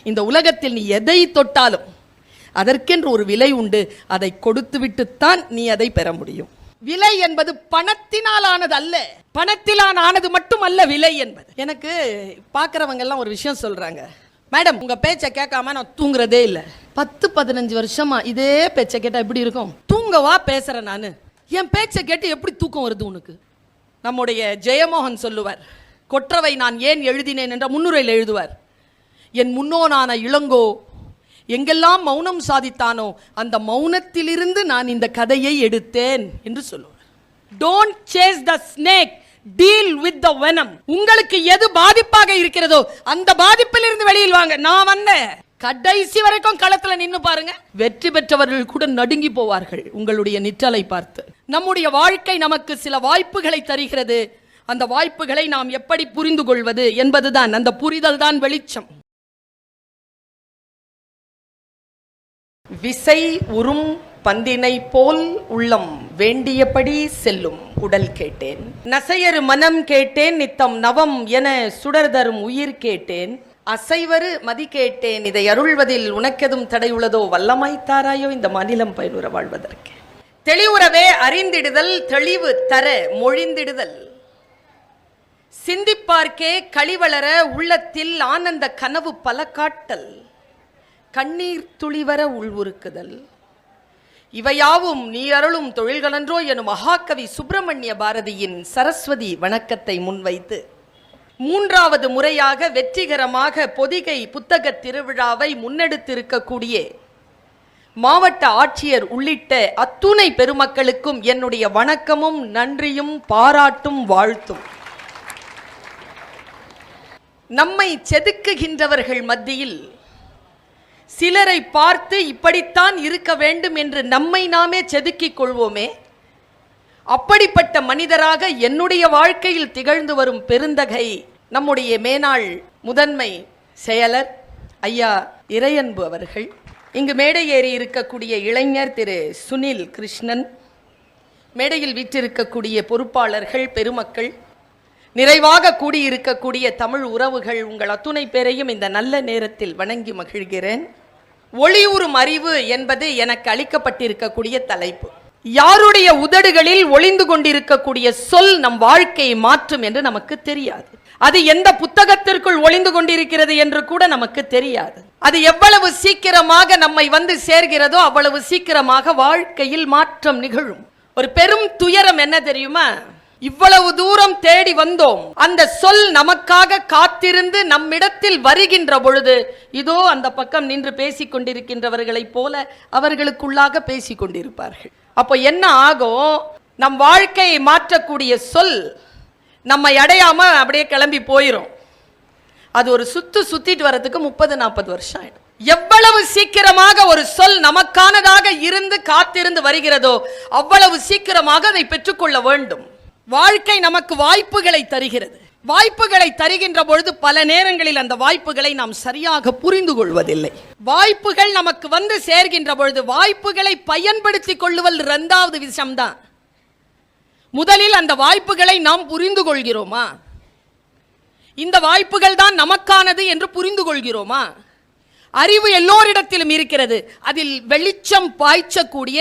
இந்த உலகத்தில் நீ எதை தொட்டாலும் அதற்கென்று ஒரு விலை உண்டு. அதை கொடுத்து விட்டுத்தான் நீ அதை பெற முடியும். விலை என்பது பணத்தினால் ஆனது அல்ல, பணத்திலான ஆனது மட்டுமல்ல விலை என்பது. எனக்கு பார்க்குறவங்க எல்லாம் ஒரு விஷயம் சொல்றாங்க, மேடம் உங்க பேச்சை கேட்காம நான் தூங்குறதே இல்லை. 10-15 வருஷமா இதே பேச்சை கேட்டா எப்படி இருக்கும்? தூங்கவா பேசுறேன் நானு, என் பேச்சை கேட்டு எப்படி தூக்கம் வருது உனக்கு? நம்முடைய ஜெயமோகன் சொல்லுவார், கொற்றவை நான் ஏன் எழுதினேன் என்ற முன்னுரையில் எழுதுவார், என் முன்னோனான இளங்கோ எங்கெல்லாம் மௌனம் சாதித்தானோ அந்த மௌனத்திலிருந்து நான் இந்த கதையை எடுத்தேன் என்று சொல்லுவார். Don't chase the snake, deal with the venom. உங்களுக்கு எது பாதிப்பாக இருக்கிறதோ அந்த பாதிப்பிலிருந்து வெளியில் வாங்க. நான் வந்தேன், கடைசி வரைக்கும் களத்துல நின்னு பாருங்க, வெற்றி பெற்றவர்கள் கூட நடுங்கி போவார்கள் உங்களுடைய நிற்றலை பார்த்து. நம்முடைய வாழ்க்கை நமக்கு சில வாய்ப்புகளை தருகிறது. அந்த வாய்ப்புகளை நாம் எப்படி புரிந்து கொள்வது என்பதுதான், அந்த புரிதல் தான் வெளிச்சம். விசை உறும் பந்தினை போல் உள்ளம் வேண்டியபடி செல்லும் உடல் கேட்டேன், நசையரு மனம் கேட்டேன், நித்தம் நவம் என சுடர் தரும் உயிர் கேட்டேன், அசைவரு மதி கேட்டேன், இதை அருள்வதில் உனக்கெதும் தடையுள்ளதோ, வல்லமைத்தாராயோ இந்த மாநிலம் பயனுற வாழ்வதற்கு. தெளிவுறவே அறிந்திடுதல், தெளிவு தர மொழிந்திடுதல், சிந்திப்பார்க்கே களிவளர உள்ளத்தில் ஆனந்த கனவு பல காட்டல், கண்ணீர் துளிவர உள்வுருக்குதல், இவையாவும் நீ அருளும் தொழில்களன்றோ எனும் மகாகவி சுப்பிரமணிய பாரதியின் சரஸ்வதி வணக்கத்தை முன்வைத்து 3வது முறையாக வெற்றிகரமாக பொதிகை புத்தக திருவிழாவை முன்னெடுத்திருக்கக்கூடிய மாவட்ட ஆட்சியர் உள்ளிட்ட அத்துணை பெருமக்களுக்கும் என்னுடைய வணக்கமும் நன்றியும் பாராட்டும் வாழ்த்தும். நம்மை செதுக்குகின்றவர்கள் மத்தியில் சிலரை பார்த்து இப்படித்தான் இருக்க வேண்டும் என்று நம்மை நாமே செதுக்கிக் கொள்வோமே, அப்படிப்பட்ட மனிதராக என்னுடைய வாழ்க்கையில் திகழ்ந்து வரும் பெருந்தகை நம்முடைய மேனாள் முதன்மை செயலர் ஐயா இறையன்பு அவர்கள், இங்கு மேடை ஏறி இருக்கக்கூடிய இளைஞர் திரு சுனில் கிருஷ்ணன், மேடையில் வீற்றிருக்கக்கூடிய பொறுப்பாளர்கள் பெருமக்கள், நிறைவாக கூடியிருக்கக்கூடிய தமிழ் உறவுகள், உங்கள் அத்துணை பேரையும் இந்த நல்ல நேரத்தில் வணங்கி மகிழ்கிறேன். ஒளியுறும் அறிவு என்பது எனக்கு அளிக்கப்பட்டிருக்கக்கூடிய தலைப்பு. யாருடைய உதடுகளில் ஒளிந்து கொண்டிருக்கக்கூடிய சொல் நம் வாழ்க்கையை மாற்றும் என்று நமக்கு தெரியாது. அது எந்த புத்தகத்திற்குள் ஒளிந்து கொண்டிருக்கிறது என்று கூட நமக்கு தெரியாது. அது எவ்வளவு சீக்கிரமாக நம்மை வந்து சேர்கிறதோ அவ்வளவு சீக்கிரமாக வாழ்க்கையில் மாற்றம் நிகழும். ஒரு பெரும் துயரம் என்ன தெரியுமா? இவ்வளவு தூரம் தேடி வந்தோம், அந்த சொல் நமக்காக காத்திருந்து நம்மிடத்தில் வருகின்ற பொழுது இதோ அந்த பக்கம் நின்று பேசிக் கொண்டிருக்கின்றவர்களைப் போல அவர்களுக்குள்ளாக பேசிக் கொண்டிருப்பார்கள். அப்போ என்ன ஆகும்? நம் வாழ்க்கையை மாற்றக்கூடிய சொல் நம்மை அடையாம அப்படியே கிளம்பி போயிரும். அது ஒரு சுத்திட்டு வரதுக்கு 30-40 வருஷம் ஆயிடும். எவ்வளவு சீக்கிரமாக ஒரு சொல் நமக்கானதாக இருந்து காத்திருந்து வருகிறதோ அவ்வளவு சீக்கிரமாக அதை பெற்றுக்கொள்ள வேண்டும். வாழ்க்கை நமக்கு வாய்ப்புகளை தருகிறது. வாய்ப்புகளை தருகின்ற பொழுது பல நேரங்களில் அந்த வாய்ப்புகளை நாம் சரியாக புரிந்து கொள்வதில்லை. வாய்ப்புகள் நமக்கு வந்து சேர்கின்ற பொழுது வாய்ப்புகளை பயன்படுத்திக் கொள்ளுவல் 2வது விஷயம்தான். முதலில் அந்த வாய்ப்புகளை நாம் புரிந்து கொள்கிறோமா? இந்த வாய்ப்புகள் தான் நமக்கானது என்று புரிந்து கொள்கிறோமா? அறிவு எல்லோரிடத்திலும் இருக்கிறது. அதில் வெளிச்சம் பாய்ச்சக்கூடிய,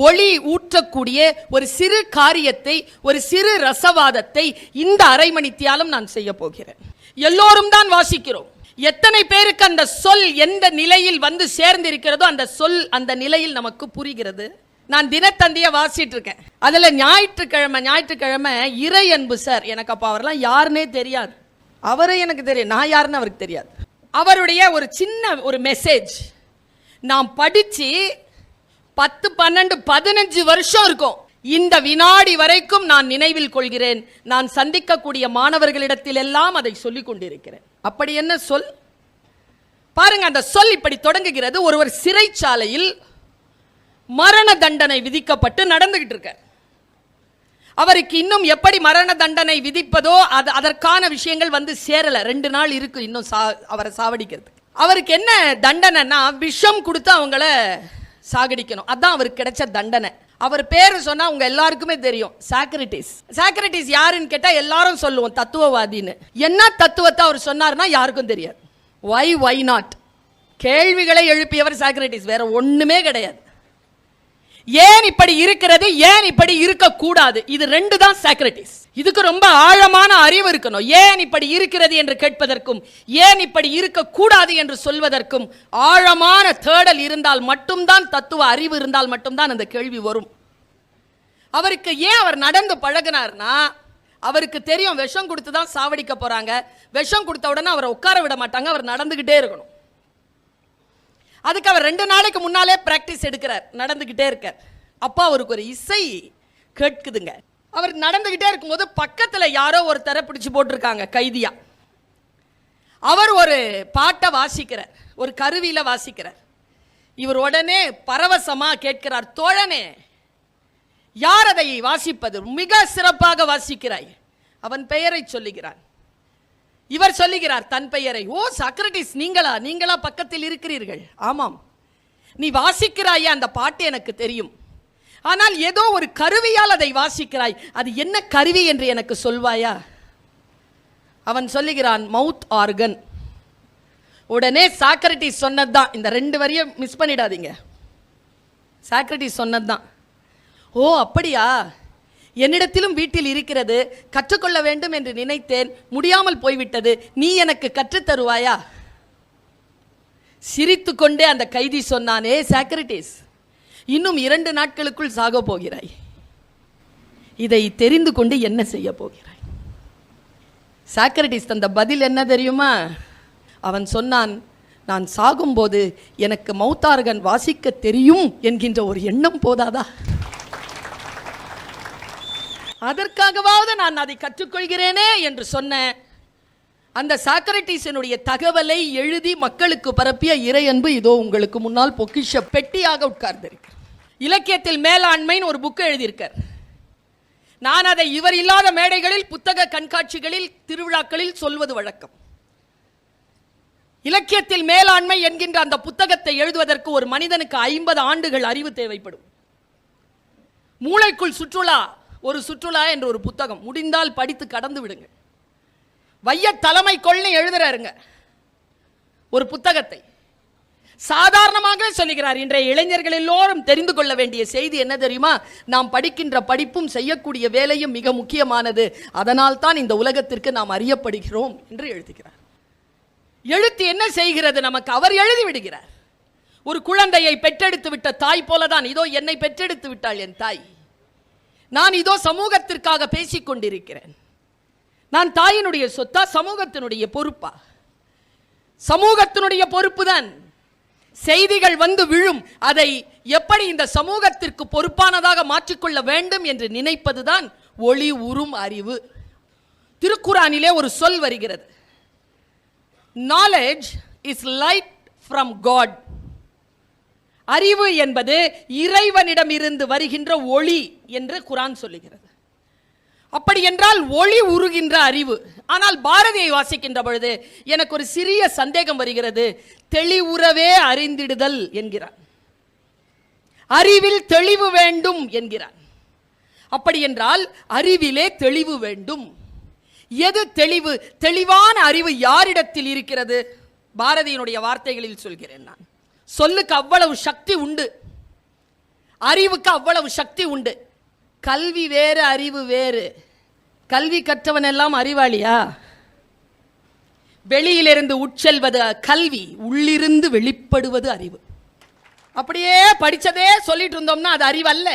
ஒளி ஊற்றக்கூடிய ஒரு சிறு காரியத்தை, ஒரு சிறு ரசவாதத்தை இந்த அரை மணித்தியாலும் நான் செய்ய போகிறேன். எல்லோரும் தான் வாசிக்கிறோம். எத்தனை பேருக்கு அந்த சொல் எந்த நிலையில் வந்து சேர்ந்திருக்கிறதோ அந்த சொல் அந்த நிலையில் நமக்கு புரிகிறது. நான் தினத்தந்தியை வாசிட்டு இருக்கேன். அதுல ஞாயிற்றுக்கிழமை இறையன்பு சார், எனக்கு அப்ப அவரெல்லாம் யாருன்னே தெரியாது. அவரை எனக்கு தெரியும், நான் யாருன்னு அவருக்கு தெரியாது. அவருடைய ஒரு சின்ன ஒரு மெசேஜ் நாம் படிச்சு 10, 12, 15 வருஷம் இருக்கும். இந்த வினாடி வரைக்கும் நான் நினைவில் கொள்கிறேன். நான் சந்திக்கக்கூடிய மாணவர்களிடத்தில் எல்லாம் அதை சொல்லிக் கொண்டிருக்கிறேன். அப்படி என்ன சொல் பாருங்க. அந்த சொல் இப்படி தொடங்குகிறது. ஒருவர் சிறைச்சாலையில் மரண தண்டனை விதிக்கப்பட்டு நடந்துகிட்டு இருக்க, அவருக்கு இன்னும் எப்படி மரண தண்டனை விதிப்பதோ அதற்கான விஷயங்கள் வந்து சேரல. 2 நாள் இருக்கு இன்னும் அவரை சாவடிக்கிறது. அவருக்கு என்ன தண்டனைனா விஷம் கொடுத்து அவங்கள சாகடிக்கணும். அதான் அவருக்கு கிடைச்ச தண்டனை. அவர் பேரு சொன்னா உங்க எல்லாருக்குமே தெரியும், சாக்ரட்டிஸ். சாக்ரட்டிஸ் யாருன்னு கேட்டா எல்லாரும் சொல்லுவோம் தத்துவவாதின்னு. என்ன தத்துவத்தை அவர் சொன்னார்னா யாருக்கும் தெரியாது. வை நாட் கேள்விகளை எழுப்பியவர் சாக்ரட்டிஸ், வேற ஒண்ணுமே கிடையாது. ஏன் இப்படி இருக்கிறது, ஏன் இப்படி இருக்கக்கூடாது, இது ரெண்டு தான் சாக்ரட்டிஸ். இதுக்கு ரொம்ப ஆழமான அறிவு இருக்கணும். ஏன் இப்படி இருக்கிறது என்று கேட்பதற்கும் ஏன் இப்படி இருக்கக்கூடாது என்று சொல்வதற்கும் ஆழமான தேடல் இருந்தால் மட்டும்தான், தத்துவ அறிவு இருந்தால் மட்டும்தான் அந்த கேள்வி வரும். அவருக்கு ஏன் அவர் நடந்து பழகினார்னா, அவருக்கு தெரியும் விஷம் கொடுத்து தான் சாவடிக்க போறாங்க. விஷம் கொடுத்த உடனே அவரை உட்கார விட மாட்டாங்க, அவர் நடந்துகிட்டே இருக்கணும். அதுக்கு அவர் 2 நாளைக்கு முன்னாலே பிராக்டிஸ் எடுக்கிறார், நடந்துகிட்டே இருக்கார். அப்போ அவருக்கு ஒரு இசை கேட்குதுங்க. அவர் நடந்துகிட்டே இருக்கும்போது பக்கத்துல யாரோ ஒருத்தரை பிடிச்சு போட்டிருக்காங்க கைதியா. அவர் ஒரு பாட்டை வாசிக்கிறார், ஒரு கருவியில வாசிக்கிறார். இவர் உடனே பரவசமா கேட்கிறார், தோழனே யார் அதை வாசிப்பது, மிக சிறப்பாக வாசிக்கிறாய். அவன் பெயரை சொல்லுகிறான். இவர் சொல்லுகிறார் தன் பெயரை. ஓ சாக்ரட்டிஸ், நீங்களா பக்கத்தில் இருக்கிறீர்கள்? ஆமாம். நீ வாசிக்கிறாயே அந்த பாட்டு எனக்கு தெரியும், ஆனால் ஏதோ ஒரு கருவியால் அதை வாசிக்கிறாய், அது என்ன கருவி என்று எனக்கு சொல்வாயா? அவன் சொல்லுகிறான், மவுத் ஆர்கன். உடனே சாக்ரட்டிஸ் சொன்னதுதான், இந்த 2 வரியை மிஸ் பண்ணிடாதீங்க. சாக்ரட்டிஸ் சொன்னதுதான், ஓ அப்படியா, என்னிடத்திலும் வீட்டில் இருக்கிறது, கற்றுக்கொள்ள வேண்டும் என்று நினைத்தேன், முடியாமல் போய்விட்டது, நீ எனக்கு கற்றுத்தருவாயா? சிரித்துக்கொண்டே அந்த கைதி சொன்னான், ஏ சாக்ரட்டிஸ், இன்னும் 2 நாட்களுக்குள் சாக போகிறாய், இதை தெரிந்து கொண்டு என்ன செய்ய போகிறாய்? சாக்ரட்டிஸ் தந்த பதில் என்ன தெரியுமா? அவன் சொன்னான், நான் சாகும்போது எனக்கு மௌத்தார்கன் வாசிக்க தெரியும் என்கின்ற ஒரு எண்ணம் போதாதா? அதற்காகவாவது நான் அதை கற்றுக்கொள்கிறேனே என்று சொன்ன அந்த சாக்ரட்டிஸினுடைய தகவலை எழுதி மக்களுக்கு பரப்பிய இறையன்பு இதோ உங்களுக்கு முன்னால் பொக்கிஷ பெட்டியாக உட்கார்ந்திருக்கிறார். இலக்கியத்தில் மேலாண்மைன்னு ஒரு புக்கு எழுதியிருக்கார். நான் அதை இவர் இல்லாத மேடைகளில், புத்தக கண்காட்சிகளில், திருவிழாக்களில் சொல்வது வழக்கம். இலக்கியத்தில் மேலாண்மை என்கின்ற அந்த புத்தகத்தை எழுதுவதற்கு ஒரு மனிதனுக்கு 50 ஆண்டுகள் அறிவு தேவைப்படும். மூளைக்குள் சுற்றுலா, ஒரு சுற்றுலா என்ற ஒரு புத்தகம், முடிந்தால் படித்து கடந்து விடுங்க. வைய தலைமை கொள்னு எழுதுறாருங்க ஒரு புத்தகத்தை. சாதாரணமாக சொல்லுகிறார், இன்றைய இளைஞர்கள் எல்லோரும் தெரிந்து கொள்ள வேண்டிய செய்தி என்ன தெரியுமா? நாம் படிக்கின்ற படிப்பும் செய்யக்கூடிய வேலையும் மிக முக்கியமானது, அதனால் தான் இந்த உலகத்திற்கு நாம் அறியப்படுகிறோம் என்று எழுதுகிறார். எழுத்து என்ன செய்கிறது நமக்கு? அவர் எழுதி விடுகிறார். ஒரு குழந்தையை பெற்றெடுத்து விட்ட தாய் போலதான், இதோ என்னை பெற்றெடுத்து விட்டாள் என் தாய், நான் இதோ சமூகத்திற்காக பேசிக் கொண்டிருக்கிறேன். நான் தாயினுடைய சொத்தா, சமூகத்தினுடைய பொறுப்பா? சமூகத்தினுடைய பொறுப்பு தான். செய்திகள் வந்து விழும், அதை எப்படி இந்த சமூகத்திற்கு பொறுப்பானதாக மாற்றிக்கொள்ள வேண்டும் என்று நினைப்பதுதான் ஒளி உறும் அறிவு. திருக்குரானிலே ஒரு சொல் வருகிறது, knowledge is light from God. அறிவு என்பது இறைவனிடம் இருந்து வருகின்ற ஒளி என்று குரான் சொல்லுகிறது. அப்படி என்றால் ஒளி உருகின்ற அறிவு. ஆனால் பாரதியை வாசிக்கின்ற பொழுது எனக்கு ஒரு சிறிய சந்தேகம் வருகிறது. தெளிவுறவே அறிந்திடுதல் என்கிறான், அறிவில் தெளிவு வேண்டும் என்கிறான். அப்படி என்றால் அறிவிலே தெளிவு வேண்டும். எது தெளிவு? தெளிவான அறிவு யாரிடத்தில் இருக்கிறது? பாரதியினுடைய வார்த்தைகளில் சொல்கிறேன் நான். சொல்லுக்கு அவ்வளவு சக்தி உண்டு, அறிவுக்கு அவ்வளவு சக்தி உண்டு. கல்வி வேறு, அறிவு வேறு. கல்வி கற்றவன் எல்லாம் அறிவாளியா? வெளியிலிருந்து உட்செல்வது கல்வி, உள்ளிருந்து வெளிப்படுவது அறிவு. அப்படியே படிச்சதே சொல்லிட்டு இருந்தோம்னா அது அறிவு அல்ல.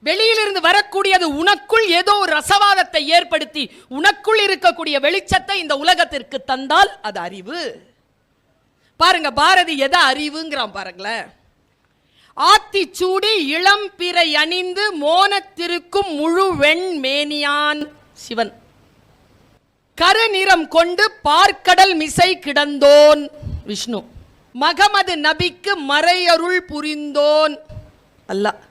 வெளியிலிருந்து வரக்கூடியது உனக்குள் ஏதோ ஒரு ரசவாதத்தை ஏற்படுத்தி உனக்குள் இருக்கக்கூடிய வெளிச்சத்தை இந்த உலகத்திற்கு தந்தால் அது அறிவு. பாருங்க, பாரதி எதை அறிவுங்கிறான் பாருங்களேன். ஆத்திச்சூடி இளம் பிறை அணிந்து மோனத்திருக்கும் முழு வெண் மேனியான் சிவன், கருநிறம் கொண்டு பார்க்கடல் மிசை கிடந்தோன் விஷ்ணு, மகமது நபிக்கு மறையருள் புரிந்தோன் அல்லாஹ்,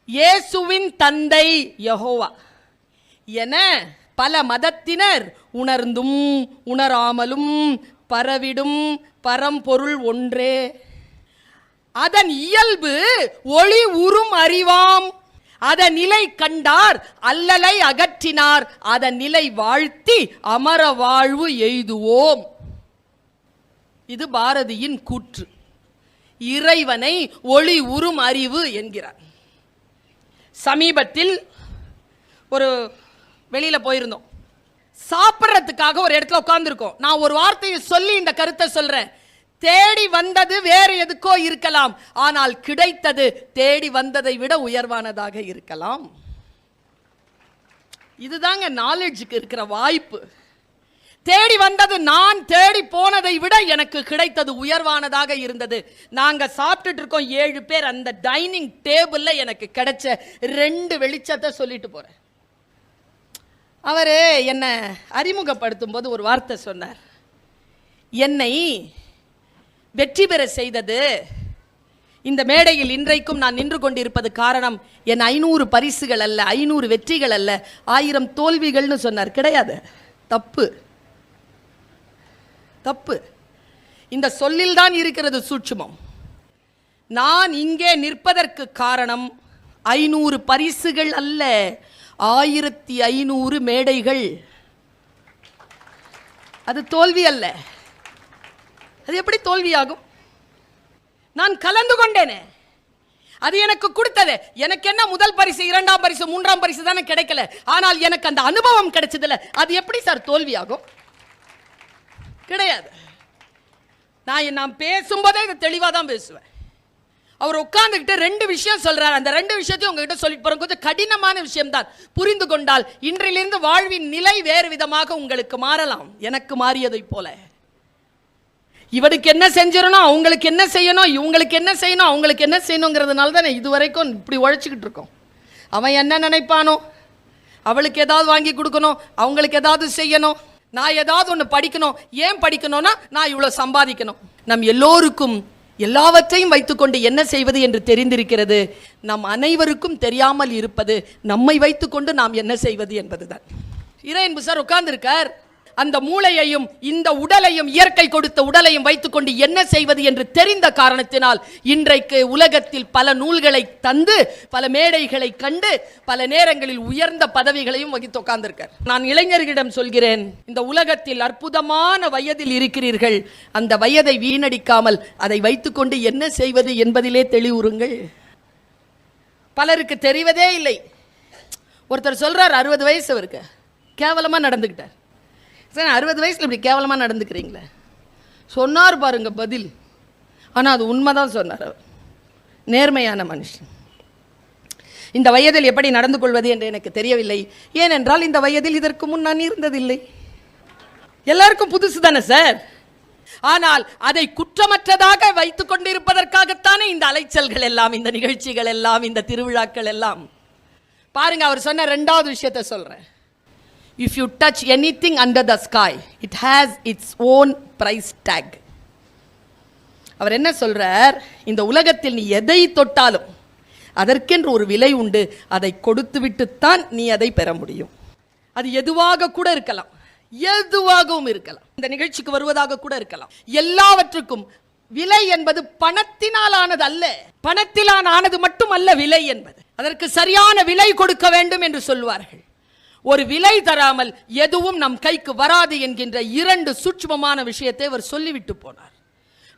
இயேசுவின் தந்தை யெகோவா என பல மதத்தினர் உணர்ந்தும் உணராமலும் பரவிடும் பரம்பொருள் ஒன்றே. அதன் இயல்பு ஒளி உறும் அறிவாம். அதன் நிலை கண்டார் அல்லலை அகற்றினார், அதன் நிலை வாழ்த்தி அமர வாழ்வு எய்துவோம். இது பாரதியின் கூற்று. இறைவனை ஒளி உறும் அறிவு என்கிறார். சமீபத்தில் ஒரு வெளியில போயிருந்தோம், சாப்பிட்றதுக்காக ஒரு இடத்துல உட்கார்ந்துருக்கோம். நான் ஒரு வார்த்தையை சொல்லி இந்த கருத்தை சொல்றேன். தேடி வந்தது வேறு எதுக்கோ இருக்கலாம், ஆனால் கிடைத்தது தேடி வந்ததை விட உயர்வானதாக இருக்கலாம். இதுதாங்க நாலேஜுக்கு இருக்கிற வாய்ப்பு. தேடி வந்தது நான் தேடி போனதை விட எனக்கு கிடைத்தது உயர்வானதாக இருந்தது. நாங்க சாப்பிட்டுட்டு இருக்கோம் 7 பேர். அந்த டைனிங் டேபிள்ல எனக்கு கிடைச்ச 2 வெளிச்சத்தை சொல்லிட்டு போறேன். அவரு என்ன அறிமுகப்படுத்தும் போது ஒரு வார்த்தை சொன்னார். என்னை வெற்றி பெற செய்தது, இந்த மேடையில் இன்றைக்கும் நான் நின்று கொண்டிருப்பது காரணம் என் 500 பரிசுகள் அல்ல, 500 வெற்றிகள் அல்ல, 1000 தோல்விகள்னு சொன்னார். கிடையாது, தப்பு தப்பு. இந்த சொல்லில் தான் இருக்கிறது சூட்சுமம். நான் இங்கே நிற்பதற்கு காரணம் 500 பரிசுகள் அல்ல, 1500 மேடைகள். அது தோல்வி அல்ல. அது எப்படி தோல்வியாகும்? நான் கலந்து கொண்டேனே, அது எனக்கு கொடுத்தது. எனக்கு என்ன முதல் பரிசு, 2ஆம் பரிசு, 3ஆம் பரிசு தானே கிடைக்கல. ஆனால் எனக்கு அந்த அனுபவம் கிடைச்சதில்ல. அது எப்படி சார் தோல்வியாகும்? கிடையாது. நான் பேசும்போதே இதை தெளிவாக தான் பேசுவேன். அவர் உட்கார்ந்துக்கிட்டு 2 விஷயம் சொல்றார். அந்த 2 விஷயத்தையும் உங்ககிட்ட சொல்லிட்டு போறேன். கொஞ்சம் கடினமான விஷயம் தான், புரிந்து கொண்டால் இன்றிலிருந்து வாழ்வின் நிலை வேறு விதமாக உங்களுக்கு மாறலாம். எனக்கு மாறியதை போல. இவனுக்கு என்ன செஞ்சிடணும், அவங்களுக்கு என்ன செய்யணும், இவங்களுக்கு என்ன செய்யணும், அவங்களுக்கு என்ன செய்யணுங்கிறதுனால தானே இதுவரைக்கும் இப்படி உழைச்சிக்கிட்டு இருக்கோம். அவன் என்ன நினைப்பானோ, அவளுக்கு ஏதாவது வாங்கி கொடுக்கணும், அவங்களுக்கு ஏதாவது செய்யணும், நான் ஏதாவது ஒன்று படிக்கணும். ஏன் படிக்கணும்னா நான் இவ்வளோ சம்பாதிக்கணும். நம் எல்லோருக்கும் எல்லாவற்றையும் வைத்துக்கொண்டு என்ன செய்வது என்று தெரிந்திருக்கிறது. நம் அனைவருக்கும் தெரியாமல் இருப்பது நம்மை வைத்துக்கொண்டு நாம் என்ன செய்வது என்பதுதான். இறையன்பு சார் உட்கார்ந்திருக்கார். அந்த மூளையையும் இந்த உடலையும், இயற்கை கொடுத்த உடலையும் வைத்துக்கொண்டு என்ன செய்வது என்று தெரிந்த காரணத்தினால் இன்றைக்கு உலகத்தில் பல நூல்களை தந்து, பல மேடைகளை கண்டு, பல நேரங்களில் உயர்ந்த பதவிகளையும் வகித்து உட்கார்ந்திருக்கார். நான் இளைஞர்களிடம் சொல்கிறேன், இந்த உலகத்தில் அற்புதமான வயதில் இருக்கிறீர்கள். அந்த வயதை வீணடிக்காமல் அதை வைத்துக்கொண்டு என்ன செய்வது என்பதிலே தெளிவுறுங்கள். பலருக்கு தெரிவதே இல்லை. ஒருத்தர் சொல்றார் 60 வயசு அவருக்கு, கேவலமா நடந்துக்கிட்டார். சார் 60 வயசில் இப்படி கேவலமாக நடந்துக்கிறீங்களே சொன்னார் பாருங்க பதில். ஆனால் அது உண்மைதான் சொன்னார். அவர் நேர்மையான மனுஷன். இந்த வயதில் எப்படி நடந்து கொள்வது என்று எனக்கு தெரியவில்லை. ஏனென்றால் இந்த வயதில் இதற்கு முன் நான் இருந்ததில்லை. எல்லாருக்கும் புதுசு தானே சார். ஆனால் அதை குற்றமற்றதாக வைத்துக் கொண்டிருப்பதற்காகத்தானே இந்த அலைச்சல்கள் எல்லாம், இந்த நிகழ்ச்சிகள் எல்லாம், இந்த திருவிழாக்கள் எல்லாம். பாருங்க, அவர் சொன்ன 2வது விஷயத்தை சொல்றேன். If you touch anything under the sky, it has its own price tag. அவர் என்ன சொல்றார்? இந்த உலகத்தில் நீ எதை தொட்டாலும் அதற்கென்று ஒரு விலை உண்டு. அதை கொடுத்து விட்டுத்தான் நீ அதை பெற முடியும். அது எதுவாக கூட இருக்கலாம், எதுவாகவும் இருக்கலாம். இந்த நிகழ்ச்சிக்கு வருவதாக கூட இருக்கலாம். எல்லாவற்றுக்கும் விலை என்பது பணத்தினால் ஆனது அல்ல. பணத்திலான ஆனது மட்டுமல்ல விலை என்பது. அதற்கு சரியான விலை கொடுக்க வேண்டும் என்று சொல்வார்கள். ஒரு விலை தராமல் எதுவும் நம் கைக்கு வராது என்கின்ற 2 சூட்சுமமான விஷயத்தை அவர் சொல்லிவிட்டு போனார்.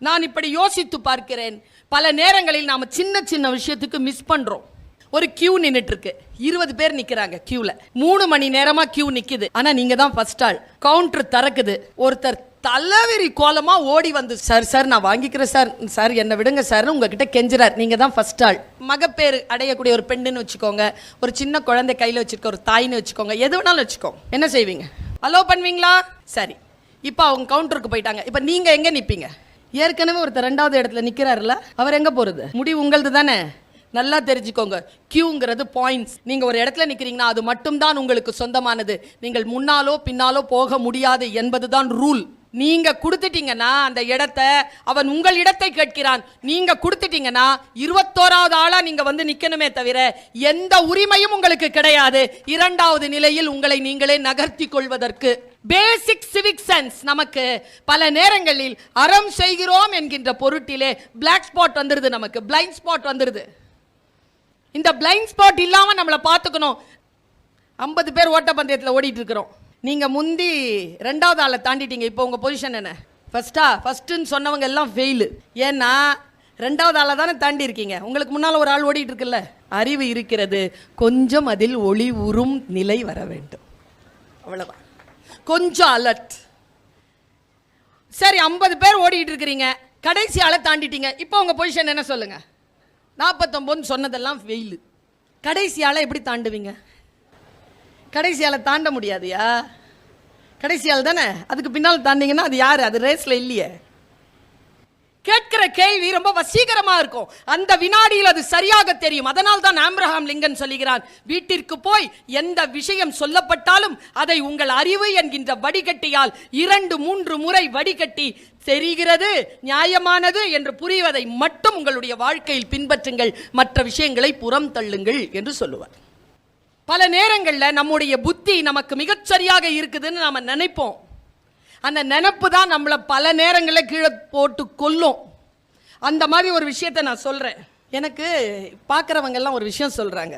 நான் இப்படி யோசித்து பார்க்கிறேன். பல நேரங்களில் நாம சின்ன சின்ன விஷயத்துக்கு மிஸ் பண்றோம். ஒரு கியூ நின்னுட்டு இருக்கு, 20 பேர் நிக்கிறாங்க கியூல. 3 மணி நேரமா கியூ நிக்குது. ஆனா நீங்க தான் ஃபர்ஸ்ட் ஆள். கவுண்டர் திறக்குது. ஒருத்தர் தலைவெறி கோலமா ஓடி வந்து, சார் சார் நான் வாங்கிக்கிறேன் சார், சார் என்ன விடுங்க சார் உங்ககிட்ட கெஞ்சுறார். நீங்க தான் ஃபர்ஸ்ட் ஆள். மகப்பேறு அடையக்கூடிய ஒரு பெண்ணுன்னு வச்சுக்கோங்க, ஒரு சின்ன குழந்தை கையில வச்சிருக்க ஒரு தாயின்னு வச்சுக்கோங்க, எது வேணாலும் வச்சுக்கோங்க. என்ன செய்வீங்க? அலோ பண்ணுவீங்களா? சரி, இப்போ அவங்க கவுண்டருக்கு போயிட்டாங்க. இப்போ நீங்க எங்க நிப்பீங்க? ஏற்கனவே ஒருத்தர் 2வது இடத்துல நிக்கிறாருல்ல, அவர் எங்க போறது? முடிவு உங்களது தானே. நல்லா தெரிஞ்சுக்கோங்க, கியூங்கிறது பாயிண்ட்ஸ். நீங்க ஒரு இடத்துல நிக்கிறீங்கன்னா அது மட்டும்தான் உங்களுக்கு சொந்தமானது. நீங்கள் முன்னாலோ பின்னாலோ போக முடியாது என்பதுதான் ரூல். நீங்க கொடுத்துட்டீங்கன்னா அந்த இடத்தை, அவன் உங்கள் இடத்தை கேட்கிறான். நீங்க கொடுத்துட்டீங்கன்னா 21வது ஆளா நீங்க வந்து நிக்கணுமே தவிர எந்த உரிமையும் உங்களுக்கு கிடையாது. 2வது நிலையில் உங்களை நீங்களே நகர்த்தி கொள்வதற்கு. பேசிக் சிவிக் சென்ஸ் நமக்கு பல நேரங்களில் அறம் செய்கிறோம் என்கின்ற பொருட்டிலே பிளாக் ஸ்பாட் வந்துருது, நமக்கு பிளைண்ட் ஸ்பாட் வந்துருது. இந்த பிளைண்ட் ஸ்பாட் இல்லாம நம்மளை பார்த்துக்கணும். 50 பேர் ஓட்ட பந்தயத்தில் ஓடிட்டு இருக்கிறோம். நீங்க முந்தி 2வது ஆளை தாண்டிட்டீங்க. இப்போ உங்க பொசிஷன் என்ன? ஃபர்ஸ்டா? ஃபர்ஸ்ட்னு சொன்னவங்க எல்லாம் ஃபெயிலு. ஏன்னா 2வது ஆளை தானே தாண்டி இருக்கீங்க. உங்களுக்கு முன்னால் ஒரு ஆள் ஓடிட்டு இருக்குல்ல. அறிவு இருக்கிறது, கொஞ்சம் அதில் ஒளி உறும் நிலை வர வேண்டும், அவ்வளவுதான். கொஞ்சம் அலர்ட். சரி, 50 பேர் ஓடிட்டு இருக்கிறீங்க, கடைசி ஆளை தாண்டிட்டீங்க. இப்போ உங்க பொசிஷன் என்ன சொல்லுங்க? 49 சொன்னதெல்லாம் வெயில். கடைசி ஆளை எப்படி தாண்டுவீங்க? கடைசி ஆளை தாண்ட முடியாதுயா. கடைசி ஆள் தானே, அதுக்கு பின்னால் தாண்டிங்கன்னா அது யாரு? அது ரேஸ்ல இல்லையே. கேட்கிற கேள்வி ரொம்ப வசீகரமா இருக்கும். அந்த வினாடியில் அது சரியாக தெரியும். அதனால் தான் ஆப்ரஹாம் லிங்கன் சொல்லுகிறான், வீட்டிற்கு போய் எந்த விஷயம் சொல்லப்பட்டாலும் அதை உங்கள் அறிவு என்கின்ற வடிகட்டியால் 2-3 முறை வடிகட்டி தெரிகிறது, நியாயமானது என்று புரிவதை மட்டும் உங்களுடைய வாழ்க்கையில் பின்பற்றுங்கள், மற்ற விஷயங்களை புறம் தள்ளுங்கள் என்று சொல்லுவார். பல நேரங்களில் நம்முடைய புத்தி நமக்கு மிகச்சரியாக இருக்குதுன்னு நாம நினைப்போம். அந்த நினைப்பு தான் நம்மளை பல நேரங்களில் கீழே போட்டு கொல்லும். அந்த மாதிரி ஒரு விஷயத்தை நான் சொல்கிறேன். எனக்கு பார்க்குறவங்கெல்லாம் ஒரு விஷயம் சொல்கிறாங்க,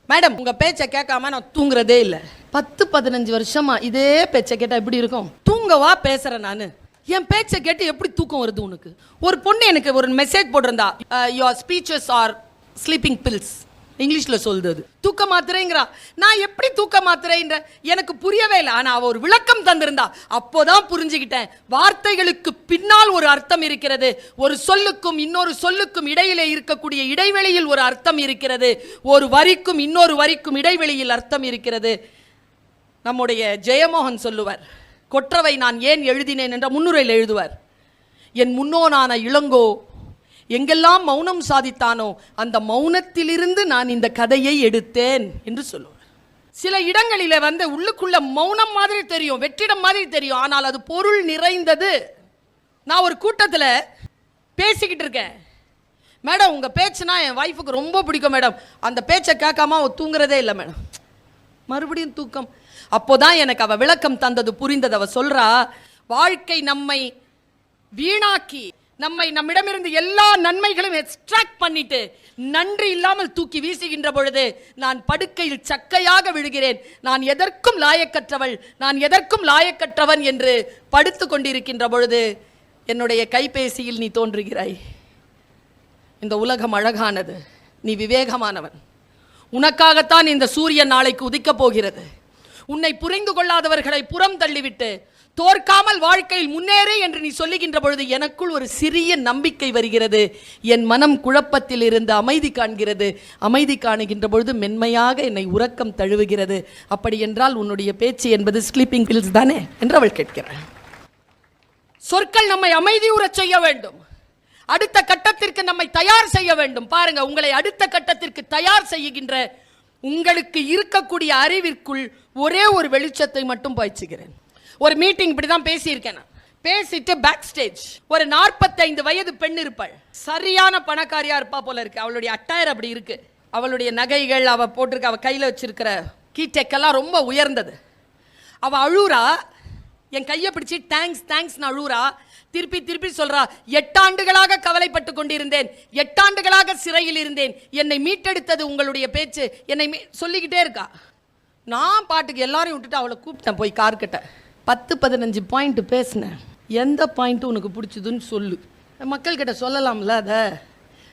மேடம் உங்கள் பேச்சை கேட்காம நான் தூங்குறதே இல்லை. 10-15 வருஷமா இதே பேச்சை கேட்டால் எப்படி இருக்கும்? தூங்கவா பேசுகிறேன் நான்? என் பேச்சை கேட்டு எப்படி தூக்கம் வருது உனக்கு? ஒரு பொண்ணு எனக்கு ஒரு மெசேஜ் போட்டிருந்தா, your speeches R sleeping bills, இங்கிலீஷில் சொல்லுது. தூக்க மாத்திரைங்கிறா. நான் எப்படி தூக்க மாத்திரைன்ற எனக்கு புரியவே இல்லை. ஆனால் அவள் ஒரு விளக்கம் தந்திருந்தா, அப்போதான் புரிஞ்சுக்கிட்டேன். வார்த்தைகளுக்கு பின்னால் ஒரு அர்த்தம் இருக்கிறது. ஒரு சொல்லுக்கும் இன்னொரு சொல்லுக்கும் இடையிலே இருக்கக்கூடிய இடைவெளியில் ஒரு அர்த்தம் இருக்கிறது. ஒரு வரிக்கும் இன்னொரு வரிக்கும் இடைவெளியில் அர்த்தம் இருக்கிறது. நம்முடைய ஜெயமோகன் சொல்லுவார், கொற்றவை நான் ஏன் எழுதினேன் என்ற முன்னுரையில் எழுதுவார். என் முன்னோனான இளங்கோ எங்கெல்லாம் மௌனம் சாதித்தானோ அந்த மௌனத்திலிருந்து நான் இந்த கதையை எடுத்தேன் என்று சொல்லுவார். சில இடங்களில் உள்ளுக்குள்ள மௌனம் மாதிரி தெரியும், வெற்றிடம் மாதிரி தெரியும், ஆனால் அது பொருள் நிறைந்தது. நான் ஒரு கூட்டத்தில் பேசிக்கிட்டு இருக்கேன், மேடம் உங்கள் பேச்சுனா என் வைஃபுக்கு ரொம்ப பிடிக்கும் மேடம், அந்த பேச்சை கேட்காம அவள் தூங்குறதே இல்லை மேடம். மறுபடியும் தூக்கம். அப்போதான் எனக்கு அவள் விளக்கம் தந்தது புரிந்தது. அவள் சொல்றா, வாழ்க்கை நம்மை வீணாக்கி நம்மிடமிருந்து எல்லா நன்மைகளும் எக்ஸ்ட்ராக்ட் பண்ணிட்டு நன்றி இல்லாமல் தூக்கி வீசுகின்ற பொழுது நான் படுக்கையில் சக்கையாக விழுகிறேன். நான் எதற்கும் லாயக்கற்றவள், நான் எதற்கும் லாயக்கற்றவன் என்று படுத்து கொண்டிருக்கின்ற பொழுது என்னுடைய கைபேசியில் நீ தோன்றுகிறாய். இந்த உலகம் அழகானது, நீ விவேகமானவன், உனக்காகத்தான் இந்த சூரியன் நாளைக்கு உதிக்கப் போகிறது. உன்னை புரிந்து கொள்ளாதவர்களை புறம் தள்ளிவிட்டு தோற்காமல் வாழ்க்கையில் முன்னேறி என்று நீ சொல்லுகின்ற பொழுது எனக்குள் ஒரு சிறிய நம்பிக்கை வருகிறது. என் மனம் குழப்பத்தில் இருந்து அமைதி காண்கிறது. அமைதி காணுகின்ற பொழுது மென்மையாக என்னை உறக்கம் தழுவுகிறது. அப்படி என்றால் உன்னுடைய பேச்சு என்பது ஸ்லீப்பிங் பில்ஸ் தானே என்று அவள் கேட்கிறாள். சொற்கள் நம்மை அமைதியுறச் செய்ய வேண்டும், அடுத்த கட்டத்திற்கு நம்மை தயார் செய்ய வேண்டும். பாருங்க, உங்களை அடுத்த கட்டத்திற்கு தயார் செய்கின்ற உங்களுக்கு இருக்கக்கூடிய அறிவிற்குள் ஒரே ஒரு வெளிச்சத்தை மட்டும் பாய்ச்சுகிறேன். ஒரு மீட்டிங் இப்படி தான் பேசியிருக்கேன். பேசிட்டு பேக் ஸ்டேஜ் ஒரு 45 வயது பெண் இருப்பாள். சரியான பணக்காரியா இருப்பா போல இருக்கு. அவளுடைய அட்டையர் அப்படி இருக்கு. அவளுடைய நகைகள், அவ போட்டிருக்க, அவ கையில் வச்சிருக்கிற கீடெக்கெல்லாம் ரொம்ப உயர்ந்தது. அவ அழுறா, என் கையை பிடிச்சி தேங்க்ஸ் தேங்க்ஸ்னு அழுறா. திருப்பி திருப்பி சொல்றா, 8 ஆண்டுகளாக கவலைப்பட்டு கொண்டிருந்தேன், 8 ஆண்டுகளாக சிறையில் இருந்தேன், என்னை மீட்டெடுத்தது உங்களுடைய பேச்சு, என்னை சொல்லிக்கிட்டே இருக்கா. நான் பாட்டுக்கு எல்லாரையும் விட்டுட்டு அவளை கூப்பிட்டேன் போய் கார்கிட்ட. 10-15 பாயிண்ட் பேசினேன். எந்த பாயிண்ட்டு உனக்கு பிடிச்சதுன்னு சொல்லு. மக்கள்கிட்ட சொல்லலாம்ல அதை.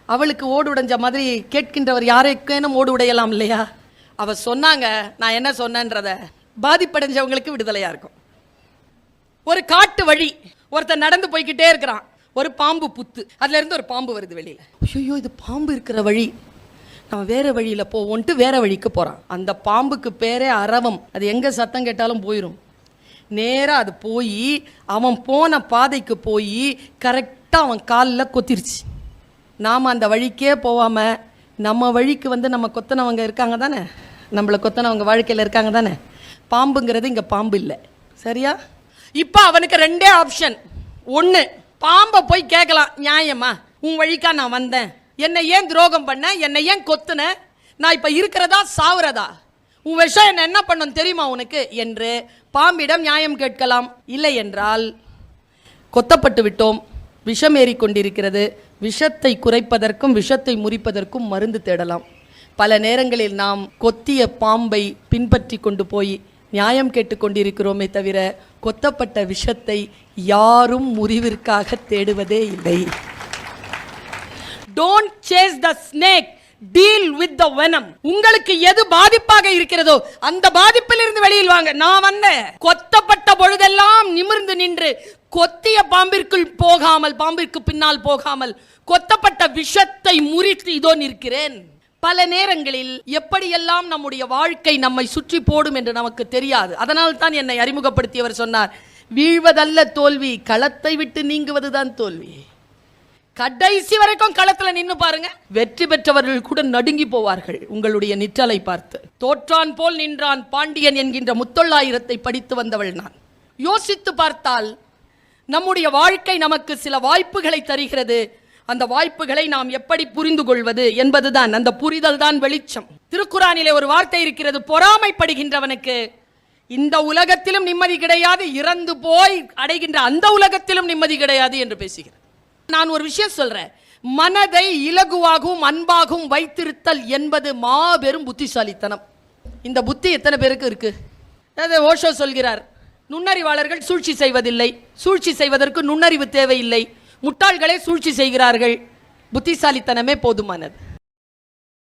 அவளுக்கு ஓடு உடைஞ்ச மாதிரி கேட்கின்றவர் யாருக்கேனும் ஓடு உடையலாம் இல்லையா? அவள் சொன்னாங்க, நான் என்ன சொன்னேன்றத பாதிப்படைஞ்சவங்களுக்கு விடுதலையாக இருக்கும். ஒரு காட்டு வழி, ஒருத்தர் நடந்து போய்கிட்டே இருக்கிறான். ஒரு பாம்பு புத்து, அதுல இருந்து ஒரு பாம்பு வருது வெளியில். ஐயோ, இது பாம்பு இருக்கிற வழி, நம்ம வேற வழியில் போவோன்ட்டு வேற வழிக்கு போகிறான். அந்த பாம்புக்கு பேரே அரவம். அது எங்கே சத்தம் கேட்டாலும் போயிடும். நேராக அது போய் அவன் போன பாதைக்கு போய் கரெக்டாக அவன் காலில் கொத்திருச்சு. நாம் அந்த வழிக்கே போகாமல் நம்ம வழிக்கு நம்ம கொத்தனவங்க இருக்காங்க தானே, நம்மளை கொத்தனவங்க வாழ்க்கையில் இருக்காங்க தானே. பாம்புங்கிறது இங்கே பாம்பு இல்லை, சரியா? இப்போ அவனுக்கு 2 ஆப்ஷன். ஒன்று, பாம்பை போய் கேட்கலாம், நியாயமா உன் வழிக்கா நான் வந்தேன், என்னை ஏன் துரோகம் பண்ண, என்னை ஏன் கொத்துன, நான் இப்போ இருக்கிறதா சாவுறதா, உன் விஷயம் என்ன பண்ணும் தெரியுமா உனக்கு என்று பாம்பிடம் நியாயம் கேட்கலாம். இல்லை என்றால் கொத்தப்பட்டு விட்டோம், விஷம் ஏறிக்கொண்டிருக்கிறது, விஷத்தை குறைப்பதற்கும் விஷத்தை முறிப்பதற்கும் மருந்து தேடலாம். பல நேரங்களில் நாம் கொத்திய பாம்பை பின்பற்றி கொண்டு போய் நியாயம் கேட்டுக்கொண்டிருக்கிறோமே தவிர கொத்தப்பட்ட விஷத்தை யாரும் முறிவிற்காக தேடுவதே இல்லை. Don't chase the snake, deal with the venom. உங்களுக்கு எது பாதிப்பாக இருக்கிறதோ அந்த பாதிப்பில் இருந்து வெளியில் வாங்க. நான் வந்தேன், கொத்தப்பட்ட பொழுதெல்லாம் நிமிர்ந்து நின்று கொத்திய பாம்பிற்குள் போகாமல், பாம்பிற்கு பின்னால் போகாமல், கொத்தப்பட்ட விஷத்தை முறித்து இதோ நிற்கிறேன். பல நேரங்களில் எப்படியெல்லாம் நம்முடைய வாழ்க்கை நம்மை சுற்றி போடும் என்று நமக்கு தெரியாது. அதனால் தான் என்னை அறிமுகப்படுத்தியவர் சொன்னார், வீழ்வதல்ல தோல்வி, களத்தை விட்டு நீங்குவதுதான் தோல்வி. கடைசி வரைக்கும் களத்துல நின்னு பாருங்க, வெற்றி பெற்றவர்கள் கூட நடுங்கி போவார்கள் உங்களுடைய நிற்றலை பார்த்து. தோற்றான் போல் நின்றான் பாண்டியன் என்கின்ற முத்தொள்ளாயிரத்தை படித்து வந்தவள் நான். யோசித்து பார்த்தால் நம்முடைய வாழ்க்கை நமக்கு சில வாய்ப்புகளை தருகிறது. அந்த வாய்ப்புகளை நாம் எப்படி புரிந்து கொள்வது என்பதுதான், அந்த புரிதல் தான் வெளிச்சம். திருக்குறானிலே ஒரு வார்த்தை இருக்கிறது, பொறாமைப்படுகின்றவனுக்கு இந்த உலகத்திலும் நிம்மதி கிடையாது, இறந்து போய் அடைகின்ற அந்த உலகத்திலும் நிம்மதி கிடையாது என்று பேசுகிறார். நான் ஒரு விஷயம் சொல்றேன், மனதை இலகுவாகவும் அன்பாகவும் வைத்திருத்தல் என்பது மாபெரும் புத்திசாலித்தனம். இந்த புத்தி எத்தனை பேருக்கு இருக்கு? ஓஷோ சொல்கிறார், நுண்ணறிவாளர்கள் சூழ்ச்சி செய்வதில்லை, சூழ்ச்சி செய்வதற்கு நுண்ணறிவு தேவையில்லை, முட்டாள்களே சூழ்ச்சி செய்கிறார்கள், புத்திசாலித்தனமே போதுமானது.